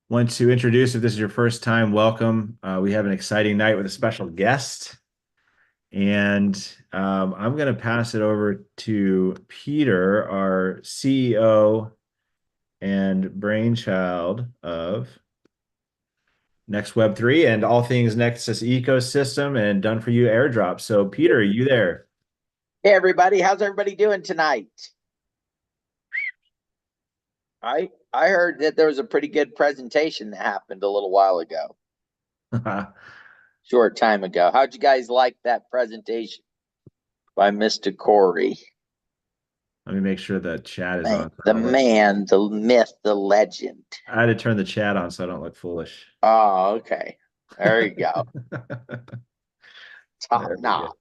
Want to introduce, if this is your first time, welcome. We have an exciting night with a special guest. And I'm going to pass it over to Peter, our CEO and brainchild of Next Web3 and all things Nexus Ecosystem and done for you airdrop. So, Peter, are you there? Hey everybody, how's everybody doing tonight? I heard that there was a pretty good presentation that happened a little while ago, short time ago. How'd you guys like that presentation by Mr. Corey? Let me make sure that chat is on. The man, the myth, the legend. I had to turn the chat on so I don't look foolish. Oh, okay. There you go. Top There we notch. go.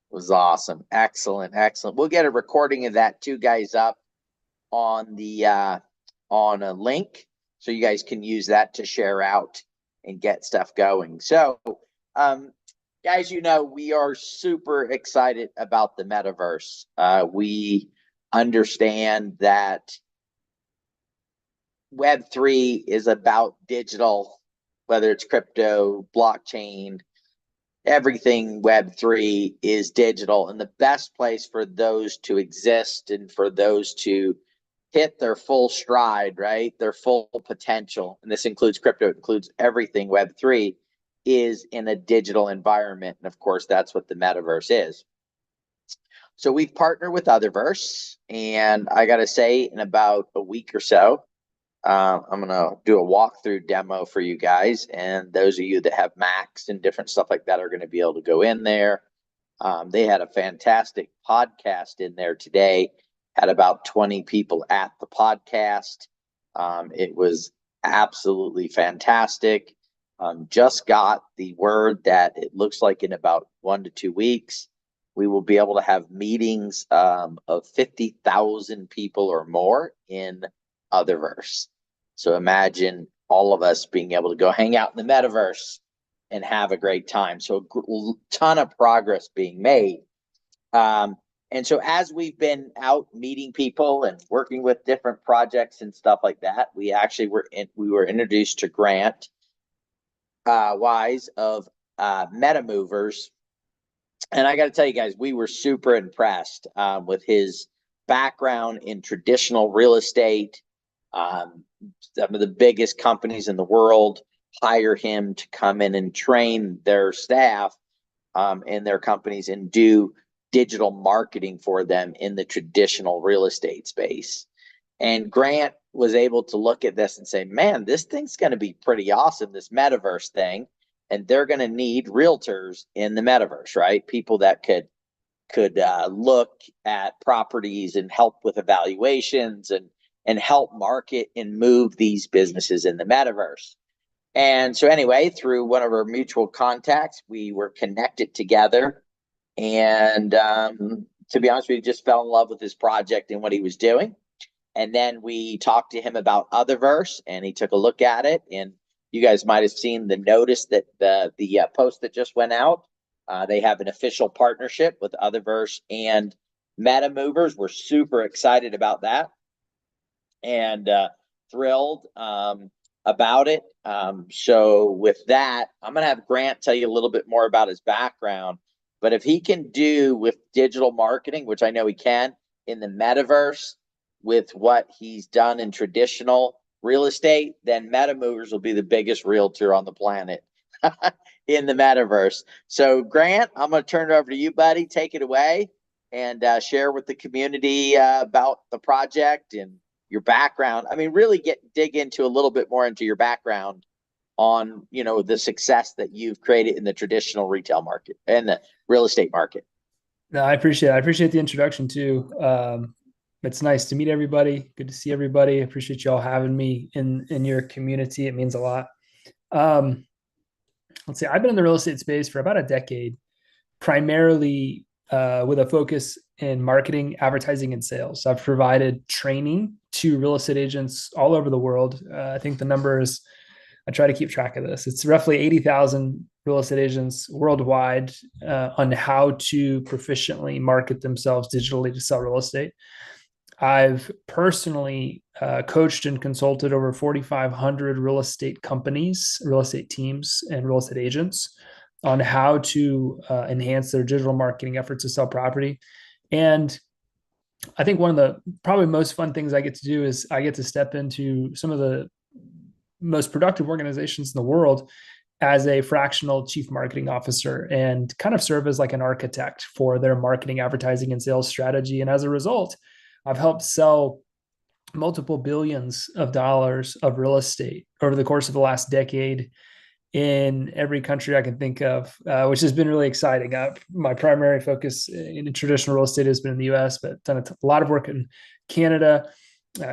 Was awesome. Excellent, excellent. We'll get a recording of that too, guys, up on the on a link so you guys can use that to share out and get stuff going. So guys, we are super excited about the metaverse. We understand that Web3 is about digital, whether it's crypto, blockchain, everything Web3 is digital, and the best place for those to exist and for those to hit their full stride, right? Their full potential. And this includes crypto, it includes everything Web3 is in a digital environment. And of course, that's what the metaverse is. So we've partnered with Otherverse, and I got to say, in about a week or so, I'm going to do a walkthrough demo for you guys. And those of you that have Macs and different stuff like that are going to be able to go in there. They had a fantastic podcast in there today, had about 20 people at the podcast. It was absolutely fantastic. Just got the word that it looks like in about 1 to 2 weeks, we will be able to have meetings of 50,000 people or more in Otherverse. So imagine all of us being able to go hang out in the metaverse and have a great time. So a ton of progress being made. And so as we've been out meeting people and working with different projects and stuff like that, we actually were introduced to Grant Wise of MetaMovers. And I got to tell you guys, we were super impressed with his background in traditional real estate. Some of the biggest companies in the world hire him to come in and train their staff in their companies and do digital marketing for them in the traditional real estate space. And Grant was able to look at this and say, man, this thing's going to be pretty awesome, this metaverse thing. And they're going to need realtors in the metaverse, right? People that could look at properties and help with evaluations and help market and move these businesses in the metaverse. And so anyway, through one of our mutual contacts, we were connected together. And to be honest, we just fell in love with his project and what he was doing. And then we talked to him about Otherverse, and he took a look at it. And you guys might have seen the notice that the post that just went out. They have an official partnership with Otherverse and MetaMovers. We're super excited about that and thrilled about it. So with that, I'm going to have Grant tell you a little bit more about his background. But if he can do with digital marketing, which I know he can, in the metaverse with what he's done in traditional real estate, then MetaMovers will be the biggest realtor on the planet in the metaverse. So Grant, I'm going to turn it over to you, buddy. Take it away and share with the community about the project and your background. I mean, really dig into a little bit more into your background on, the success that you've created in the traditional retail market and the real estate market. No, I appreciate the introduction too. It's nice to meet everybody. Good to see everybody. I appreciate y'all having me in your community. It means a lot. Let's see, I've been in the real estate space for about a decade, primarily with a focus in marketing, advertising, and sales. So I've provided training to real estate agents all over the world. I think the number is, I try to keep track of this. It's roughly 80,000 real estate agents worldwide on how to proficiently market themselves digitally to sell real estate. I've personally coached and consulted over 4,500 real estate companies, real estate teams, and real estate agents on how to enhance their digital marketing efforts to sell property. And I think one of the probably most fun things I get to do is I get to step into some of the most productive organizations in the world as a fractional chief marketing officer and kind of serve as like an architect for their marketing, advertising, and sales strategy. And as a result, I've helped sell multiple billions of dollars of real estate over the course of the last decade in every country I can think of, which has been really exciting. My primary focus in traditional real estate has been in the US, but done a lot of work in Canada,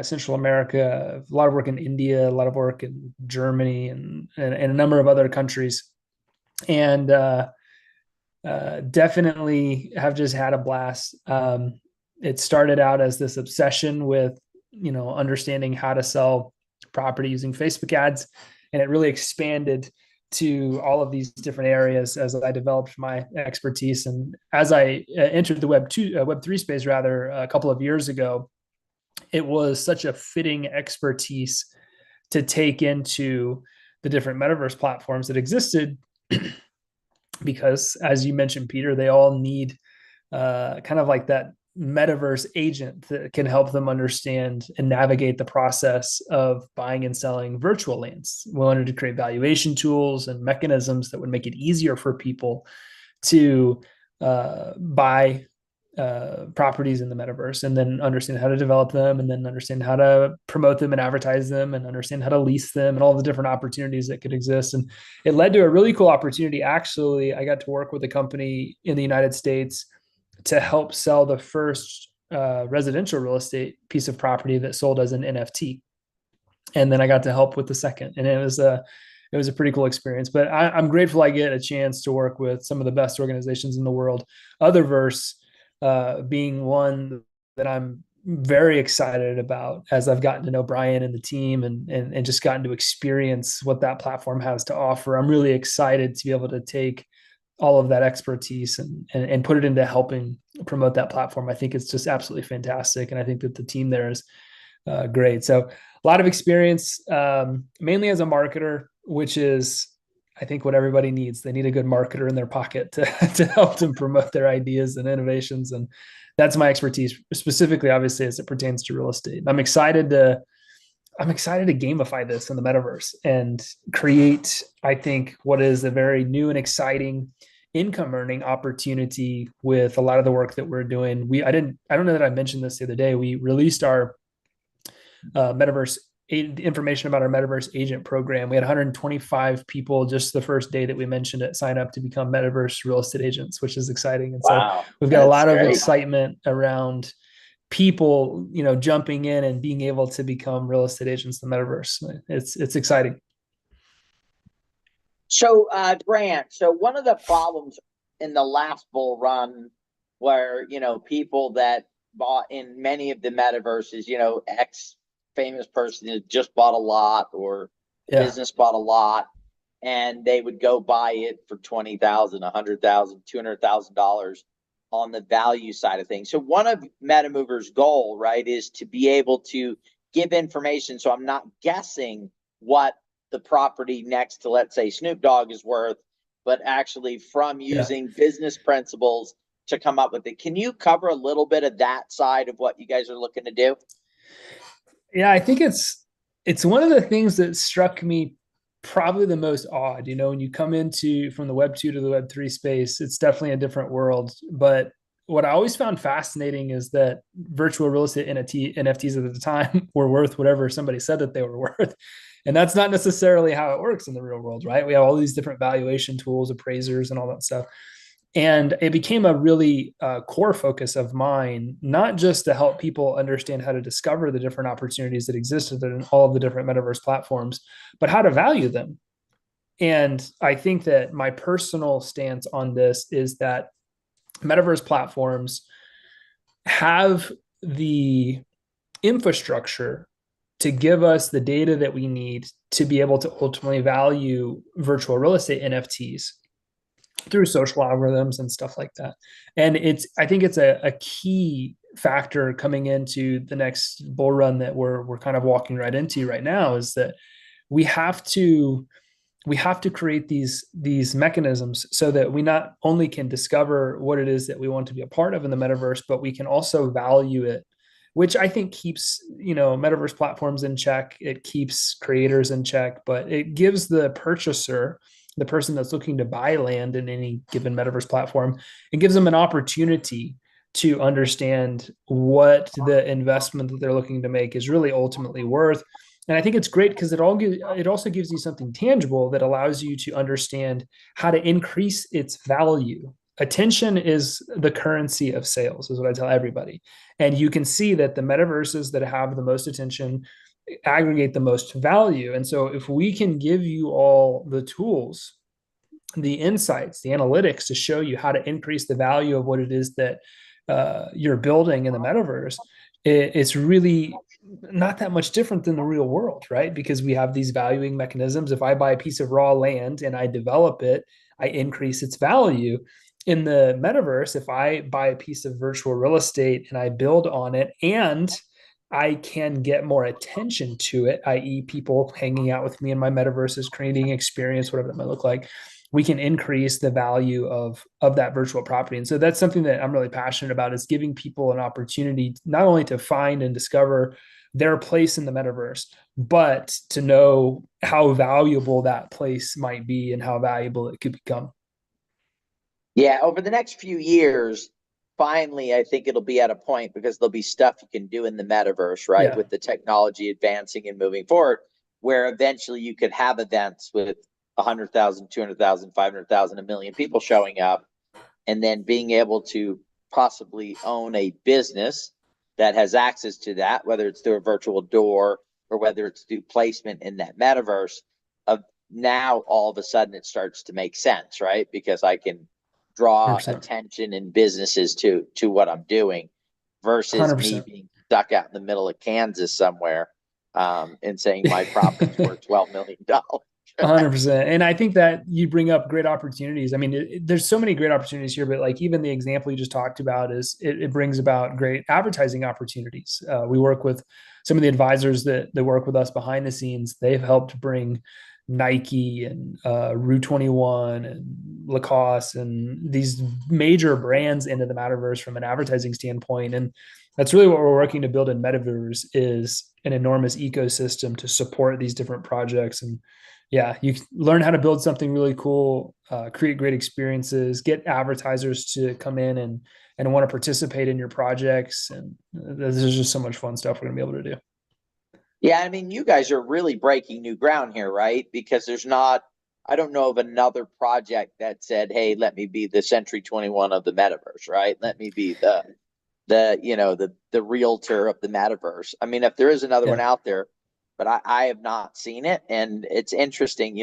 Central America, a lot of work in India, a lot of work in Germany, and a number of other countries. And definitely have just had a blast. It started out as this obsession with, understanding how to sell property using Facebook ads. And it really expanded to all of these different areas as I developed my expertise. And as I entered the Web3 space rather a couple of years ago, it was such a fitting expertise to take into the different metaverse platforms that existed because, as you mentioned, Peter, they all need kind of like that metaverse agent that can help them understand and navigate the process of buying and selling virtual lands. We wanted to create valuation tools and mechanisms that would make it easier for people to buy properties in the metaverse, and then understand how to develop them, and then understand how to promote them and advertise them, and understand how to lease them, and all the different opportunities that could exist. And it led to a really cool opportunity. Actually, I got to work with a company in the United States to help sell the first residential real estate piece of property that sold as an NFT. And then I got to help with the second, and it was a pretty cool experience. But I'm grateful I get a chance to work with some of the best organizations in the world. Otherverse being one that I'm very excited about as I've gotten to know Brian and the team and just gotten to experience what that platform has to offer. I'm really excited to be able to take all of that expertise and put it into helping promote that platform. I think it's just absolutely fantastic. And I think that the team there is great. So a lot of experience, mainly as a marketer, which is, I think, what everybody needs. They need a good marketer in their pocket to help them promote their ideas and innovations. And that's my expertise, specifically, obviously, as it pertains to real estate. I'm excited to gamify this in the metaverse and create, I think, what is a very new and exciting income earning opportunity with a lot of the work that we're doing. I don't know that I mentioned this the other day. We released our metaverse information about our metaverse agent program. We had 125 people just the first day that we mentioned it sign up to become metaverse real estate agents, which is exciting. And Wow, so we've got a lot great. of excitement around people, jumping in and being able to become real estate agents in the metaverse. It's exciting. So, Grant, so one of the problems in the last bull run where, people that bought in many of the metaverses, X famous person that just bought a lot, or business bought a lot, and they would go buy it for $20,000, $100,000, $200,000 on the value side of things. So one of MetaMovers' goal, right, is to be able to give information. So I'm not guessing what the property next to, let's say, Snoop Dogg is worth, but actually from using business principles to come up with it. Can you cover a little bit of that side of what you guys are looking to do? Yeah, I think it's one of the things that struck me probably the most odd. When you come from the Web 2 to the Web 3 space, it's definitely a different world. But what I always found fascinating is that virtual real estate NFTs at the time were worth whatever somebody said that they were worth. And that's not necessarily how it works in the real world, right? We have all these different valuation tools, appraisers, and all that stuff. And it became a really core focus of mine, not just to help people understand how to discover the different opportunities that existed in all of the different metaverse platforms, but how to value them. And I think that my personal stance on this is that metaverse platforms have the infrastructure to give us the data that we need to be able to ultimately value virtual real estate NFTs through social algorithms and stuff like that. And I think it's a key factor coming into the next bull run that we're kind of walking right into right now is that we have to create these mechanisms so that we not only can discover what it is that we want to be a part of in the metaverse, but we can also value it, which I think keeps, metaverse platforms in check. It keeps creators in check, but it gives the purchaser, the person that's looking to buy land in any given metaverse platform, it gives them an opportunity to understand what the investment that they're looking to make is really ultimately worth. And I think it's great because it also gives you something tangible that allows you to understand how to increase its value. Attention is the currency of sales, is what I tell everybody. And you can see that the metaverses that have the most attention aggregate the most value. And so if we can give you all the tools, the insights, the analytics to show you how to increase the value of what it is that you're building in the metaverse, it's really not that much different than the real world, right? Because we have these valuing mechanisms. If I buy a piece of raw land and I develop it, I increase its value. In the metaverse, if I buy a piece of virtual real estate and I build on it, and I can get more attention to it, i.e., people hanging out with me in my metaverses, creating experience, whatever that might look like, we can increase the value of that virtual property. And so that's something that I'm really passionate about, is giving people an opportunity not only to find and discover their place in the metaverse, but to know how valuable that place might be and how valuable it could become. Yeah, over the next few years, finally, I think it'll be at a point, because there'll be stuff you can do in the metaverse, right? Yeah. With the technology advancing and moving forward, where eventually you could have events with 100,000, 200,000, 500,000, 1 million people showing up, and then being able to possibly own a business that has access to that, whether it's through a virtual door or whether it's through placement in that metaverse. Now, all of a sudden, it starts to make sense, right? Because I can draw 100%. attention in businesses to what I'm doing, versus me 100%. being stuck out in the middle of Kansas somewhere, and saying my property's worth $12 million. 100%. And I think that you bring up great opportunities. I mean, there's so many great opportunities here, but like even the example you just talked about it brings about great advertising opportunities. We work with some of the advisors that work with us behind the scenes. They've helped bring Nike and Rue 21 and Lacoste and these major brands into the metaverse from an advertising standpoint. And that's really what we're working to build in Metaverse, is an enormous ecosystem to support these different projects. And yeah, you learn how to build something really cool, create great experiences, get advertisers to come in and want to participate in your projects. And there's just so much fun stuff we're going to be able to do. Yeah, I mean, you guys are really breaking new ground here, right? Because I don't know of another project that said, hey, let me be the Century 21 of the metaverse, right? Let me be the realtor of the metaverse. I mean, if there is another one out there, but I have not seen it. And it's interesting,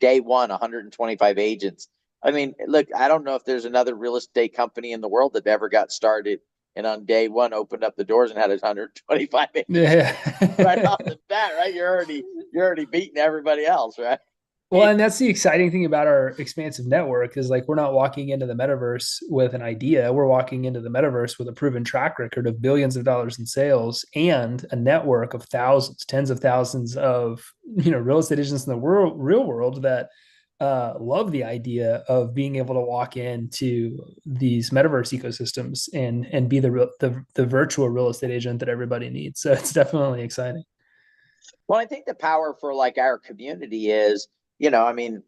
day one, 125 agents. I mean, look, I don't know if there's another real estate company in the world that ever got started and on day one opened up the doors and had 125 agents. Yeah. Right off the bat, right? You're already beating everybody else, right? Well, and that's the exciting thing about our expansive network, is like, we're not walking into the metaverse with an idea. We're walking into the metaverse with a proven track record of billions of dollars in sales and a network of thousands, tens of thousands of, real estate agents in the real world that love the idea of being able to walk into these metaverse ecosystems and be the virtual real estate agent that everybody needs. So it's definitely exciting. Well, I think the power for like our community is, I mean,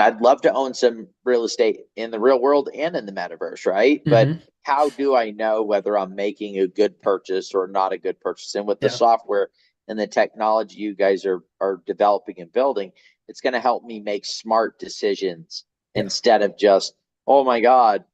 I'd love to own some real estate in the real world and in the metaverse, right? Mm-hmm. But how do I know whether I'm making a good purchase or not a good purchase? And with the software and the technology you guys are developing and building, it's going to help me make smart decisions instead of just, oh my God,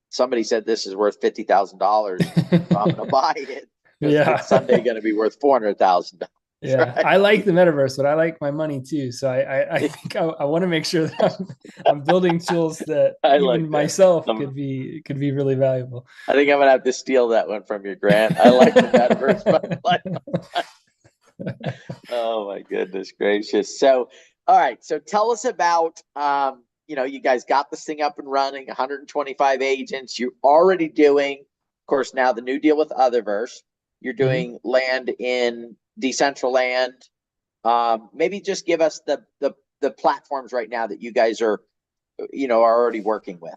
somebody said this is worth $50,000, so I'm going to buy it. It's someday going to be worth $400,000. Yeah, right? I like the metaverse, but I like my money too. So I think I want to make sure that I'm building tools that even myself could be really valuable. I think I'm gonna have to steal that one from you, Grant. I like the metaverse, but oh my goodness gracious. So, all right. So tell us about, you guys got this thing up and running, 125 agents. You're already doing course, now the new deal with Otherverse. You're doing land in Decentraland. Maybe just give us the platforms right now that you guys are already working with.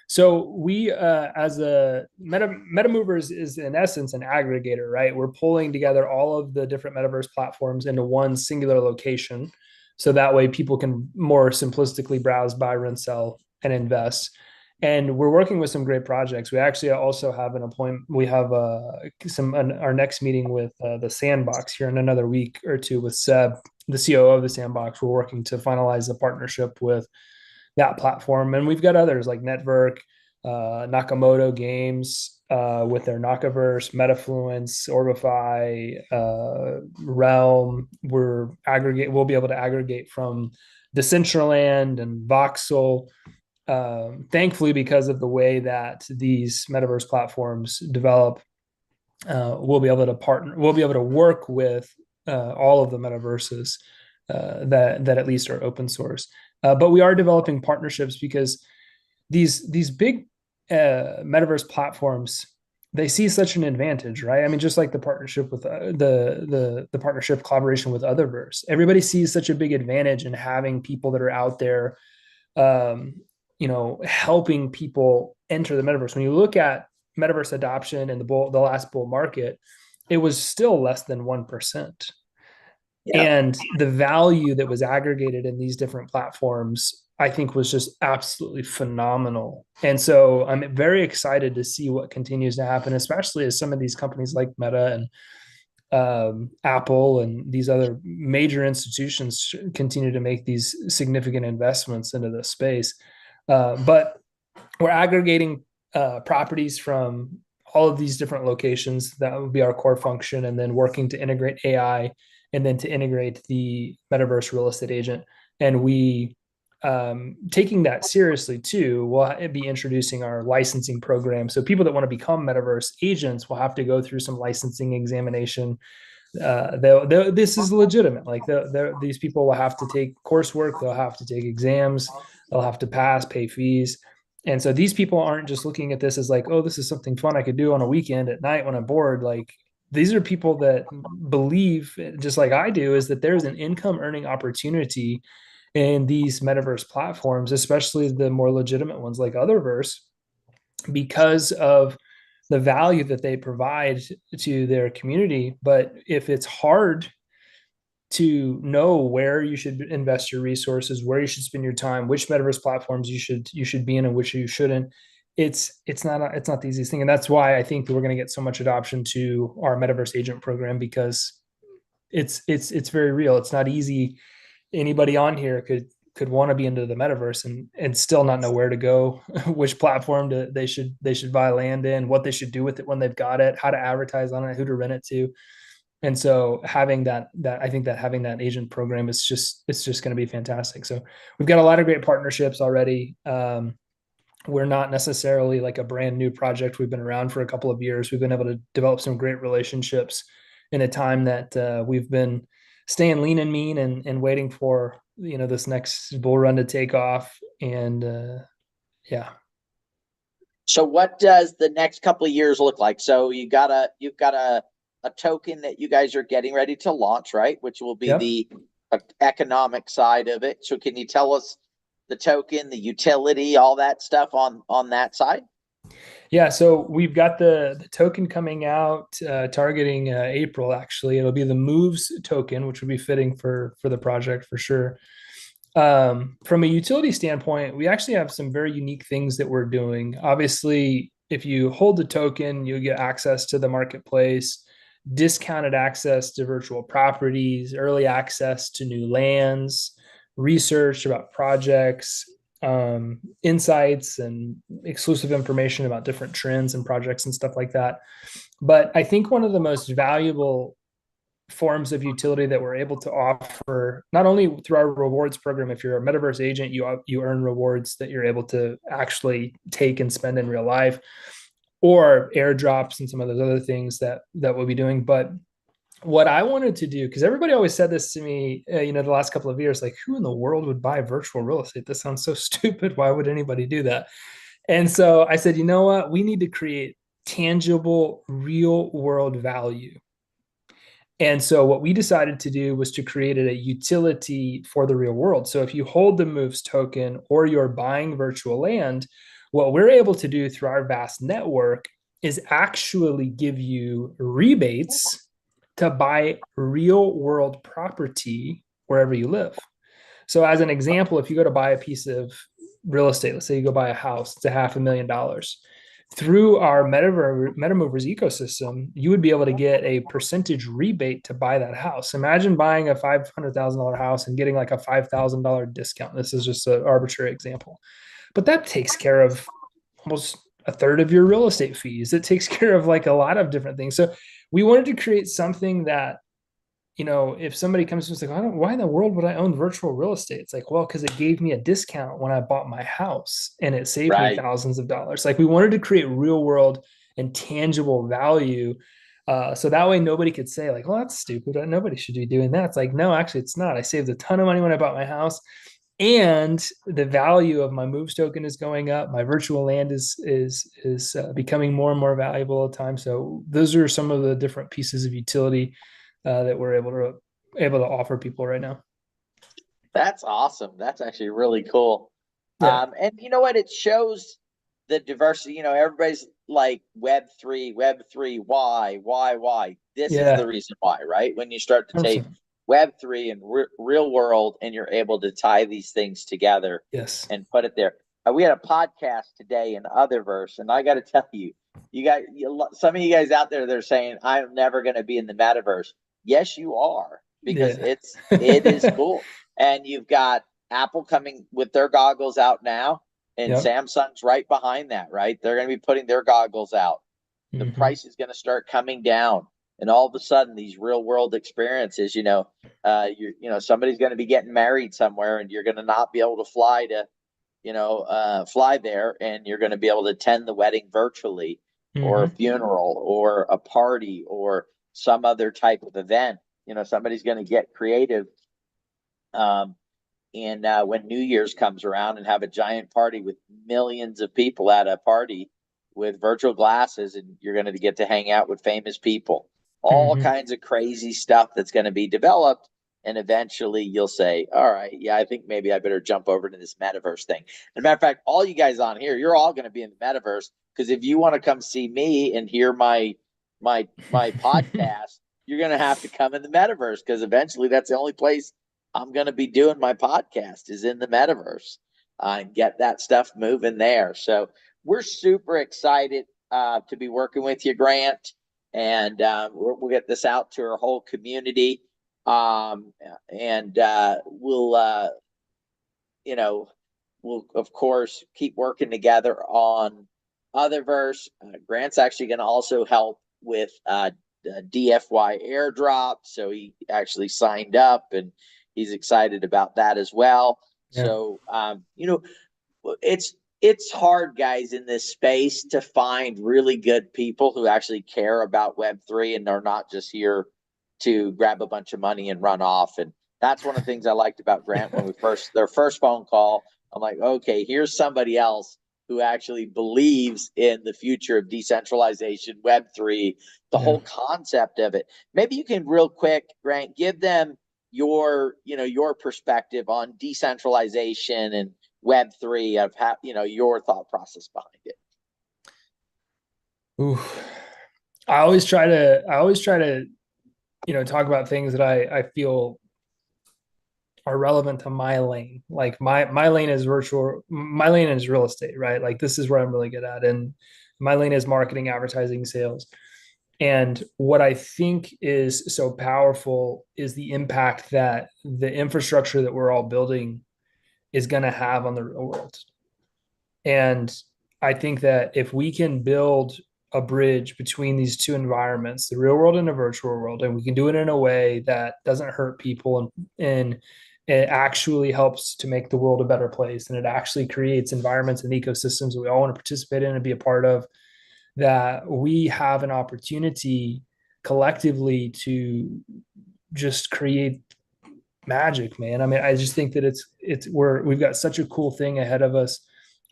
So we, as a MetaMovers is in essence an aggregator, right? We're pulling together all of the different metaverse platforms into one singular location. So that way people can more simplistically browse, buy, rent, sell, and invest. And we're working with some great projects. We actually also have an appointment. We have our next meeting with the Sandbox here in another week or two with Seb, the COO of the Sandbox. We're working to finalize a partnership with that platform, and we've got others like Network, Nakamoto Games with their Nakaverse, Metafluence, Orbify, Realm. We'll be able to aggregate from Decentraland and Voxel. Thankfully, because of the way that these metaverse platforms develop, we'll be able to work with all of the metaverses that at least are open source. But we are developing partnerships because these big metaverse platforms, they see such an advantage, right? I mean, just like the partnership with the partnership collaboration with Otherverse, everybody sees such a big advantage in having people that are out there, helping people enter the metaverse. When you look at metaverse adoption in the last bull market, it was still less than 1%. Yeah. And the value that was aggregated in these different platforms, I think, was just absolutely phenomenal. And so I'm very excited to see what continues to happen, especially as some of these companies like Meta and Apple and these other major institutions continue to make these significant investments into the space. But we're aggregating properties from all of these different locations. That would be our core function, and then working to integrate AI and then to integrate the Metaverse real estate agent. And we, taking that seriously too, we'll be introducing our licensing program. So people that want to become Metaverse agents will have to go through some licensing examination. This is legitimate. Like these people will have to take coursework, they'll have to take exams, they'll have to pass, pay fees. And so these people aren't just looking at this as like, oh, this is something fun I could do on a weekend at night when I'm bored. Like, these are people that believe, just like I do, is that there's an income earning opportunity in these metaverse platforms, especially the more legitimate ones like Otherverse, because of the value that they provide to their community. But if it's hard to know where you should invest your resources, where you should spend your time, which metaverse platforms you should be in and which you shouldn't, it's not the easiest thing. And that's why I think that we're going to get so much adoption to our Metaverse agent program, because it's very real. It's not easy. Anybody on here could want to be into the metaverse and still not know where to go, which platform they should buy land in, what they should do with it when they've got it, how to advertise on it, who to rent it to. And so having that agent program it's just going to be fantastic. So we've got a lot of great partnerships already. We're not necessarily like a brand new project. We've been around for a couple of years. We've been able to develop some great relationships in a time that we've been staying lean and mean and waiting for, this next bull run to take off. And yeah. So what does the next couple of years look like? So you've got a token that you guys are getting ready to launch, right? Which will be the economic side of it. So can you tell us the token, the utility, all that stuff on that side? Yeah, so we've got the token coming out targeting April. Actually, it'll be the Moves token, which will be fitting for the project for sure. From a utility standpoint, we actually have some very unique things that we're doing. Obviously, if you hold the token, you'll get access to the marketplace, discounted access to virtual properties, early access to new lands, research about projects, insights and exclusive information about different trends and projects and stuff like that. But I think one of the most valuable forms of utility that we're able to offer, not only through our rewards program, if you're a Metaverse agent, you earn rewards that you're able to actually take and spend in real life, or airdrops and some of those other things that we'll be doing. But what I wanted to do, because everybody always said this to me, the last couple of years, like, who in the world would buy virtual real estate? This sounds so stupid. Why would anybody do that? And so I said, you know what? We need to create tangible, real world value. And so what we decided to do was to create a utility for the real world. So if you hold the Moves token or you're buying virtual land, what we're able to do through our vast network is actually give you rebates to buy real world property wherever you live. So as an example, if you go to buy a piece of real estate, let's say you go buy a house, it's $500,000. Through our MetaMovers ecosystem, you would be able to get a percentage rebate to buy that house. Imagine buying a $500,000 house and getting like a $5,000 discount. This is just an arbitrary example, but that takes care of almost a third of your real estate fees. It takes care of like a lot of different things. So we wanted to create something that, if somebody comes to us like, why in the world would I own virtual real estate? It's like, well, because it gave me a discount when I bought my house and it saved me thousands of dollars. Like we wanted to create real world and tangible value. So that way nobody could say like, well, that's stupid. Nobody should be doing that. It's like, no, actually it's not. I saved a ton of money when I bought my house, and the value of my Moves token is going up. My virtual land is becoming more and more valuable all the time. So those are some of the different pieces of utility that we're able to offer people right now. That's awesome. That's actually really cool. Yeah. And you know what? It shows the diversity. Everybody's like Web3, why? This is the reason why, right? When you start to take 100%. Web3 and real world, and you're able to tie these things together, and put it there. We had a podcast today in Otherverse, and I got to tell you, some of you guys out there, they're saying I'm never going to be in the metaverse. Yes, you are, because it is cool. And you've got Apple coming with their goggles out now, and Samsung's right behind that, right? They're going to be putting their goggles out. The price is going to start coming down, and all of a sudden, these real world experiences, somebody's going to be getting married somewhere, and you're going to not be able to fly to, fly there, and you're going to be able to attend the wedding virtually, or a funeral, or a party, or some other type of event. Somebody's going to get creative. And when New Year's comes around, and have a giant party with millions of people at a party with virtual glasses, and you're going to get to hang out with famous people, all kinds of crazy stuff that's going to be developed. And eventually you'll say, all right, yeah, I think maybe I better jump over to this metaverse thing. As a matter of fact, all you guys on here, you're all going to be in the metaverse, because if you want to come see me and hear my podcast, you're going to have to come in the metaverse, because eventually that's the only place I'm going to be doing my podcast, is in the metaverse, and get that stuff moving there. So we're super excited to be working with you, Grant, and we'll get this out to our whole community. We'll of course keep working together on Otherverse. Grant's actually going to also help with DFY airdrop, so he actually signed up, and he's excited about that as well. So it's hard, guys, in this space to find really good people who actually care about Web3, and they're not just here to grab a bunch of money and run off. And that's one of the things I liked about Grant when their first phone call. I'm like, okay, here's somebody else who actually believes in the future of decentralization, Web3, the whole concept of it. Maybe you can, real quick, Grant, give them your perspective on decentralization and Web3, of how, your thought process behind it. Ooh. I always try to talk about things that I feel are relevant to my lane. Like my lane is my lane is real estate, right? Like this is where I'm really good at. And my lane is marketing, advertising, sales. And what I think is so powerful is the impact that the infrastructure that we're all building is going to have on the real world. And I think that if we can build a bridge between these two environments, the real world and the virtual world, and we can do it in a way that doesn't hurt people, and it actually helps to make the world a better place, and it actually creates environments and ecosystems that we all want to participate in and be a part of, that we have an opportunity collectively to just create magic, man. I mean, I just think that we've got such a cool thing ahead of us.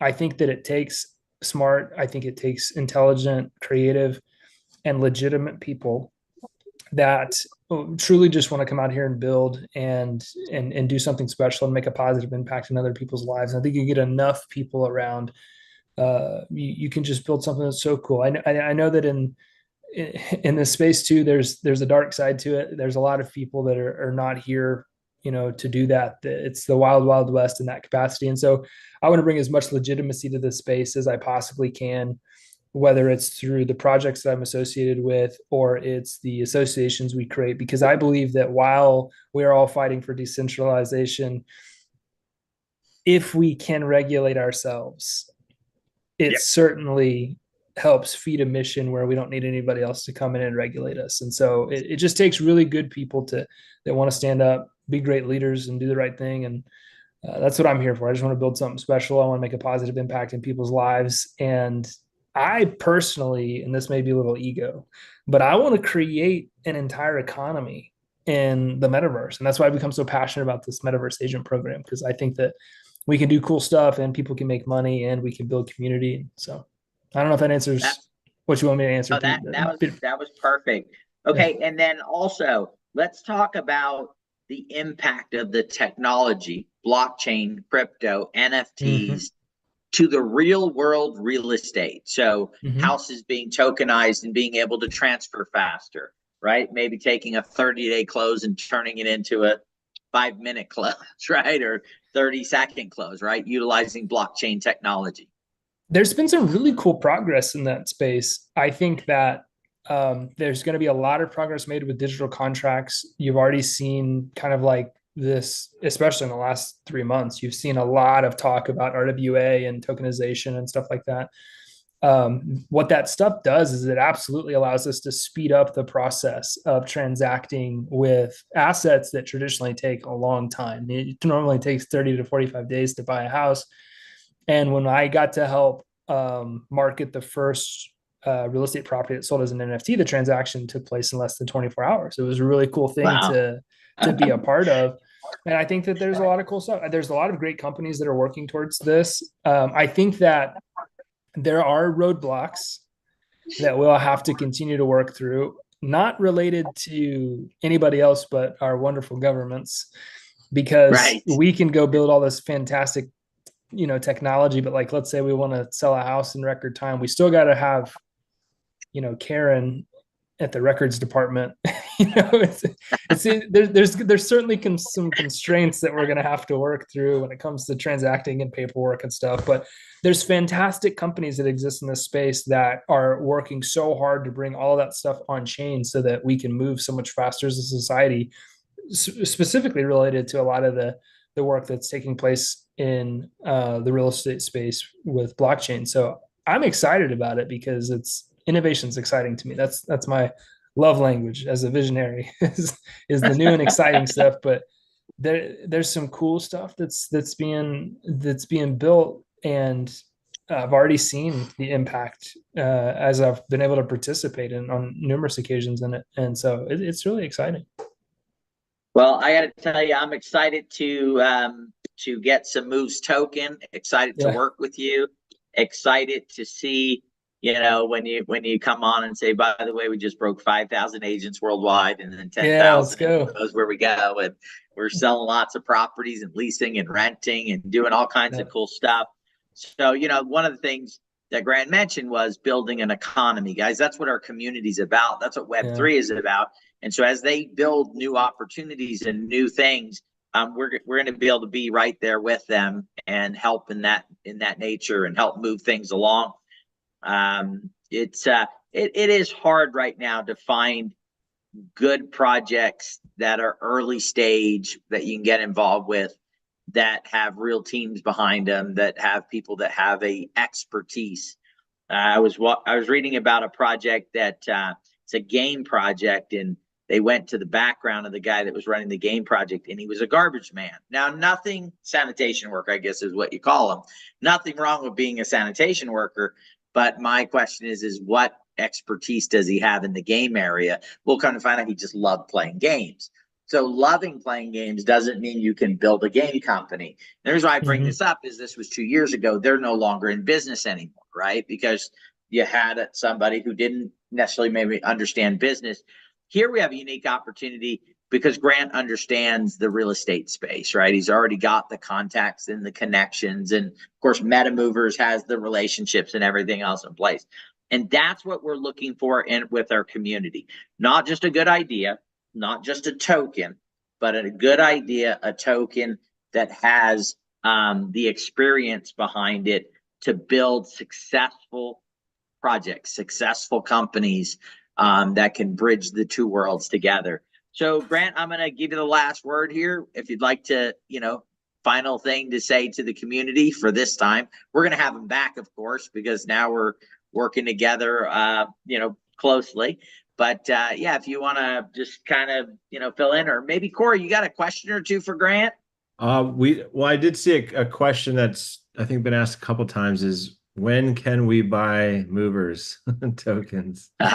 I think that it takes smart. I think it takes intelligent, creative, and legitimate people that truly just want to come out here and build and do something special and make a positive impact in other people's lives. And I think you get enough people around, you can just build something that's so cool. I know that in this space too, there's a dark side to it. There's a lot of people that are not here, to do that. It's the wild, wild west in that capacity. And so I want to bring as much legitimacy to this space as I possibly can, whether it's through the projects that I'm associated with or it's the associations we create, because I believe that while we're all fighting for decentralization, if we can regulate ourselves, it certainly helps feed a mission where we don't need anybody else to come in and regulate us. And so it just takes really good people that want to stand up, be great leaders, and do the right thing. And that's what I'm here for. I just want to build something special. I want to make a positive impact in people's lives. And I personally, and this may be a little ego, but I want to create an entire economy in the metaverse. And that's why I become so passionate about this Metaverse agent program, because I think that we can do cool stuff and people can make money and we can build community. So I don't know if that answers what you want me to answer. Oh, that was perfect. Okay. Yeah. And then also let's talk about the impact of the technology, blockchain, crypto, NFTs to the real world real estate. So houses being tokenized and being able to transfer faster, right? Maybe taking a 30-day close and turning it into a 5-minute close, right? Or 30-second close, right? Utilizing blockchain technology. There's been some really cool progress in that space. I think that there's going to be a lot of progress made with digital contracts. You've already seen kind of like this, especially in the last 3 months, you've seen a lot of talk about RWA and tokenization and stuff like that. What that stuff does is it absolutely allows us to speed up the process of transacting with assets that traditionally take a long time. It normally takes 30 to 45 days to buy a house. And when I got to help market the first real estate property that sold as an NFT, the transaction took place in less than 24 hours. It was a really cool thing to be a part of. And I think that there's a lot of cool stuff. There's a lot of great companies that are working towards this. I think that there are roadblocks that we'll have to continue to work through, not related to anybody else but our wonderful governments, because we can go build all this fantastic, technology, but like, let's say we want to sell a house in record time, we still got to have, Karen at the records department. There's certainly some constraints that we're going to have to work through when it comes to transacting and paperwork and stuff. But there's fantastic companies that exist in this space that are working so hard to bring all of that stuff on chain so that we can move so much faster as a society, specifically related to a lot of the work that's taking place in the real estate space with blockchain. So I'm excited about it because innovation is exciting to me. That's my love language as a visionary is the new and exciting stuff. But there's some cool stuff that's being built, and I've already seen the impact as I've been able to participate on numerous occasions in it, and so it's really exciting. Well, I got to tell you, I'm excited to get some Moves token. Excited to work with you. Excited to see, when you come on and say, by the way, we just broke 5,000 agents worldwide, and then 10,000 knows where we go, and we're selling lots of properties and leasing and renting and doing all kinds of cool stuff. So, one of the things that Grant mentioned was building an economy, guys. That's what our community's about. That's what Web3 is about. And so as they build new opportunities and new things, we're going to be able to be right there with them and help in that nature and help move things along. It is hard right now to find good projects that are early stage that you can get involved with, that have real teams behind them, that have people that have a expertise. I was reading about a project that it's a game project, and they went to the background of the guy that was running the game project, and he was a garbage man. Now, nothing, sanitation worker, I guess is what you call them. Nothing wrong with being a sanitation worker, but my question is what expertise does he have in the game area? We'll kind of find out he just loved playing games. So loving playing games doesn't mean you can build a game company. The reason why I bring Mhm. this up is this was 2 years ago. They're no longer in business anymore, right? Because you had somebody who didn't necessarily maybe understand business. Here we have a unique opportunity because Grant understands the real estate space, right? He's already got the contacts and the connections. And of course, MetaMovers has the relationships and everything else in place. And that's what we're looking for with our community. Not just a good idea, not just a token, but a good idea, a token that has the experience behind it to build successful projects, successful companies that can bridge the two worlds together. So, Grant, I'm going to give you the last word here. If you'd like to, final thing to say to the community for this time, we're going to have them back, of course, because now we're working together, closely. But yeah, if you want to just kind of, fill in, or maybe Corey, you got a question or two for Grant? I did see a question that's I think been asked a couple times is when can we buy movers tokens? All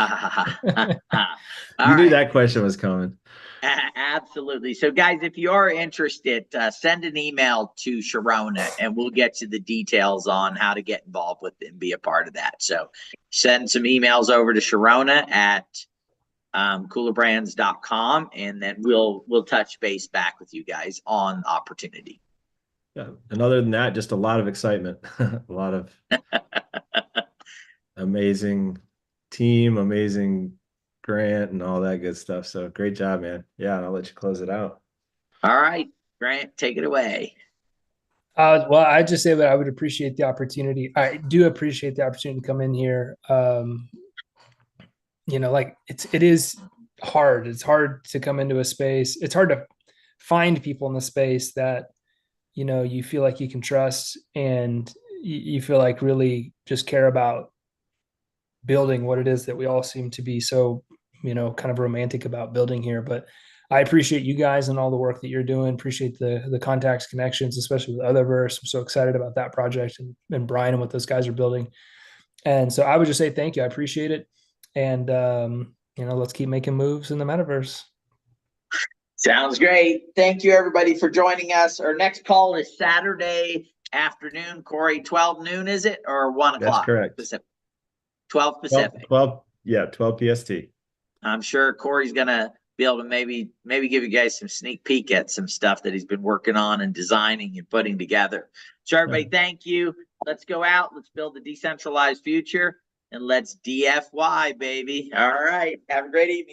You knew right. that question was coming. Absolutely. So, guys, if you are interested, send an email to Sharona and we'll get you the details on how to get involved with it and be a part of that. So, send some emails over to Sharona at coolerbrands.com, and then we'll touch base back with you guys on opportunity. Yeah. And other than that, just a lot of excitement, a lot of amazing team, amazing Grant, and all that good stuff. So great job, man. Yeah, I'll let you close it out. All right, Grant, take it away. Well, I just say that I would appreciate the opportunity. I do appreciate the opportunity to come in here. Like it is hard. It's hard to come into a space. It's hard to find people in the space that, you feel like you can trust and you feel like really just care about building what it is that we all seem to be so, kind of romantic about building here. But I appreciate you guys and all the work that you're doing. Appreciate the contacts, connections, especially with Otherverse. I'm so excited about that project and Brian and what those guys are building. And so I would just say thank you. I appreciate it. And let's keep making moves in the metaverse. Sounds great. Thank you, everybody, for joining us. Our next call is Saturday afternoon. Corey, 12 noon, is it? Or 1 o'clock? That's correct. Pacific. 12 Pacific. 12 PST. I'm sure Corey's going to be able to maybe give you guys some sneak peek at some stuff that he's been working on and designing and putting together. So, everybody, thank you. Let's go out. Let's build the decentralized future. And let's DFY, baby. All right. Have a great evening.